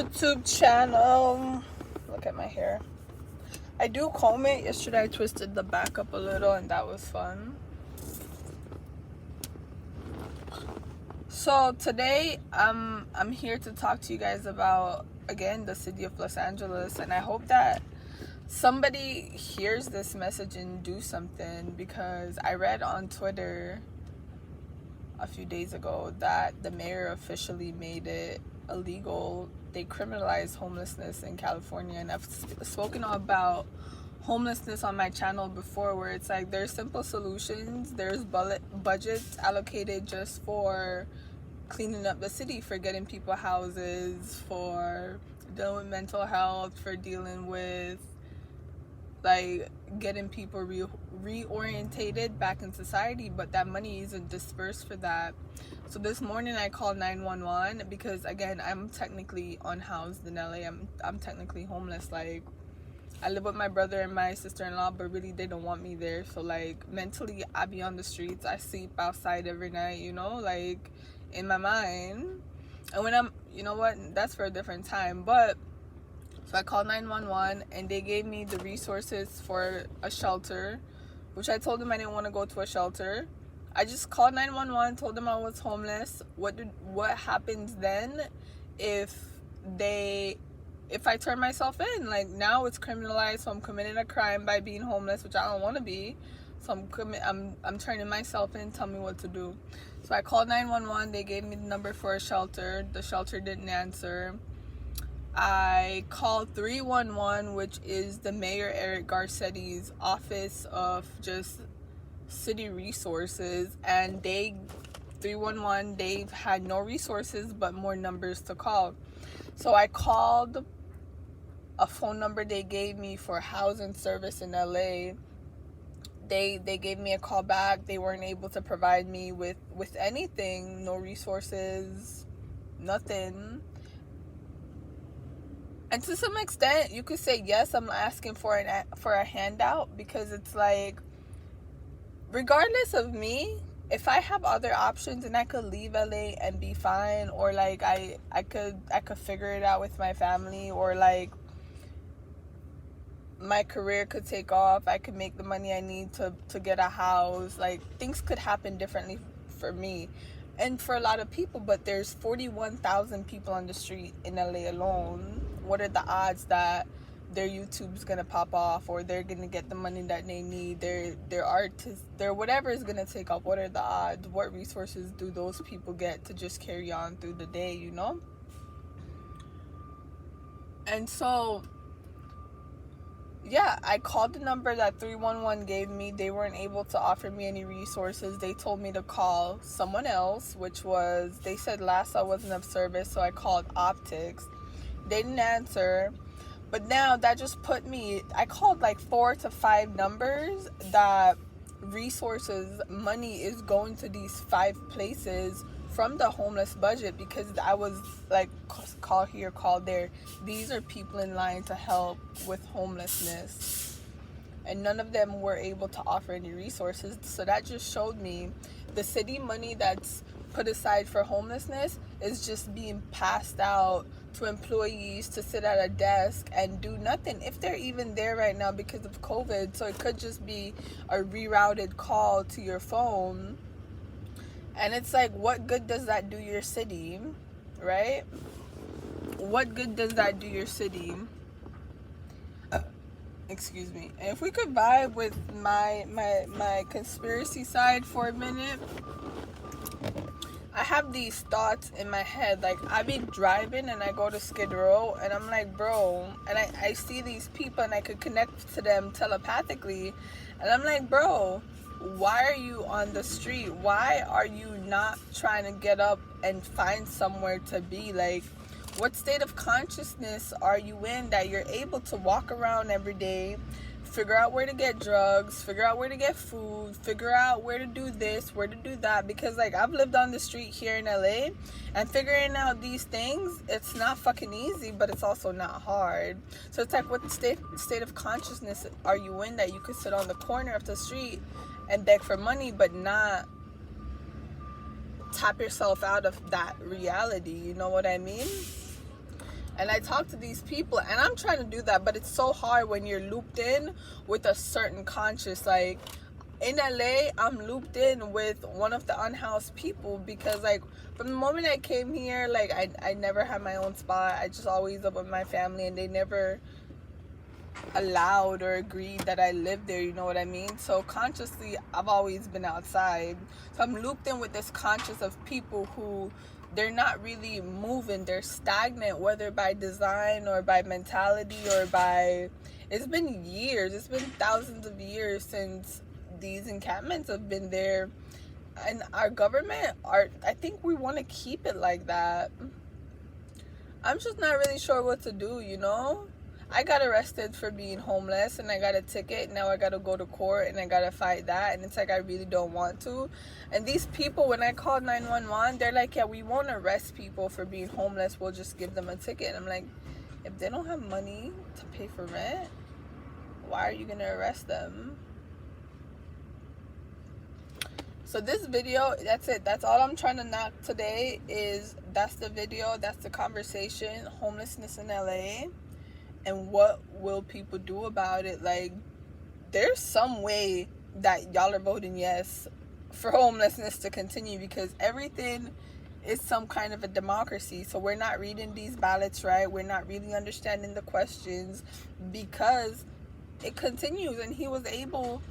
YouTube channel. Look at my hair. I do comb it. Yesterday I twisted the back up a little and that was fun. So today I'm here to talk to you guys about, again, the city of Los Angeles, and I hope that somebody hears this message and do something, because I read on Twitter a few days ago that the mayor officially made it illegal. They criminalized homelessness in California, and I've spoken about homelessness on my channel before, where it's like there's simple solutions. There's budgets allocated just for cleaning up the city, for getting people houses, for dealing with mental health, for dealing with like getting people reorientated back in society, but that money isn't dispersed for that. So this morning I called 911 because, again, I'm technically unhoused in LA. I'm technically homeless. Like, I live with my brother and my sister-in-law, but really they don't want me there. So like mentally I be on the streets. I sleep outside every night, you know, like in my mind. And when I'm, you know what, that's for a different time. But so I called 911 and they gave me the resources for a shelter, which I told them I didn't want to go to a shelter. I just called 911, told them I was homeless. What happens then if I turn myself in? Like, now it's criminalized, so I'm committing a crime by being homeless, which I don't want to be. So I'm turning myself in. Tell me what to do. So I called 911. They gave me the number for a shelter. The shelter didn't answer. I called 311, which is the Mayor Eric Garcetti's office of just city resources, and 311, they've had no resources but more numbers to call. So I called a phone number they gave me for housing service in LA. They gave me a call back. They weren't able to provide me with anything. No resources, nothing. And to some extent, you could say, yes, I'm asking for a handout, because it's like, regardless of me, if I have other options and I could leave LA and be fine, or like I could figure it out with my family, or like my career could take off, I could make the money I need to get a house, like things could happen differently for me and for a lot of people. But there's 41,000 people on the street in LA alone. What are the odds that their YouTube's gonna pop off, or they're gonna get the money that they need, their artists, their whatever is gonna take off? What are the odds? What resources do those people get to just carry on through the day, you know? And so, yeah, I called the number that 311 gave me. They weren't able to offer me any resources. They told me to call someone else, which was, they said LASA wasn't of service, so I called Optics. They didn't answer. But now that just put me, I called like 4 to 5 numbers that resources, money is going to these 5 places from the homeless budget, because I was like, call here, call there. These are people in line to help with homelessness, and none of them were able to offer any resources. So that just showed me the city money that's put aside for homelessness is just being passed out to employees to sit at a desk and do nothing, if they're even there right now because of COVID. So it could just be a rerouted call to your phone. And it's like, what good does that do your city, right? What good does that do your city? Excuse me. And if we could vibe with my conspiracy side for a minute, I have these thoughts in my head. Like, I be driving and I go to Skid Row and I'm like, bro, and I see these people and I could connect to them telepathically, and I'm like, bro, why are you on the street? Why are you not trying to get up and find somewhere to be? Like, what state of consciousness are you in that you're able to walk around every day, figure out where to get drugs, figure out where to get food, figure out where to do this, where to do that? Because like, I've lived on the street here in LA, and figuring out these things, it's not fucking easy, but it's also not hard. So it's like, what state of consciousness are you in that you could sit on the corner of the street and beg for money, but not tap yourself out of that reality? You know what I mean? And I talk to these people, and I'm trying to do that, but it's so hard when you're looped in with a certain conscious. Like in LA, I'm looped in with one of the unhoused people because, like, from the moment I came here, like, I never had my own spot. I just always up with my family, and they never allowed or agreed that I lived there, you know what I mean? So consciously, I've always been outside. So I'm looped in with this conscious of people who, they're not really moving, they're stagnant, whether by design or by mentality or by, it's been years, it's been thousands of years since these encampments have been there, and our government, I think we want to keep it like that. I'm just not really sure what to do, you know? I got arrested for being homeless, and I got a ticket. Now I got to go to court, and I got to fight that. And it's like, I really don't want to. And these people, when I called 911, they're like, yeah, we won't arrest people for being homeless. We'll just give them a ticket. And I'm like, if they don't have money to pay for rent, why are you going to arrest them? So this video, that's it. That's all I'm trying to knock today. That's the video. That's the conversation. Homelessness in LA. And what will people do about it? Like, there's some way that y'all are voting yes for homelessness to continue, because everything is some kind of a democracy. So we're not reading these ballots right. We're not really understanding the questions, because it continues. And he was able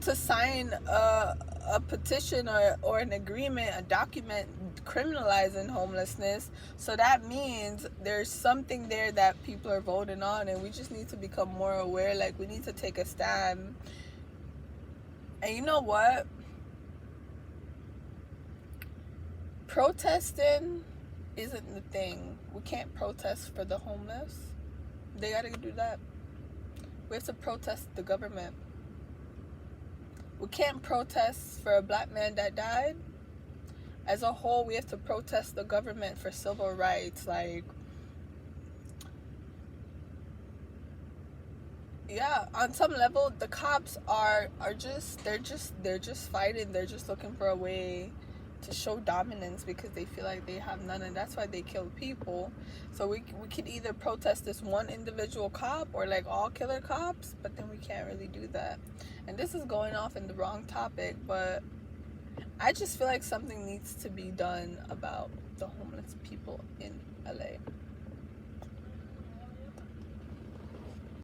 to sign a petition or an agreement, a document criminalizing homelessness. So that means there's something there that people are voting on, and we just need to become more aware. Like, we need to take a stand. And you know what? Protesting isn't the thing. We can't protest for the homeless. They gotta do that. We have to protest the government. We can't protest for a black man that died. As a whole, we have to protest the government for civil rights. Like, yeah, on some level, the cops are just fighting. They're just looking for a way to show dominance, because they feel like they have none, and that's why they kill people. So we could either protest this one individual cop, or like all killer cops, but then we can't really do that. And this is going off in the wrong topic, but I just feel like something needs to be done about the homeless people in LA.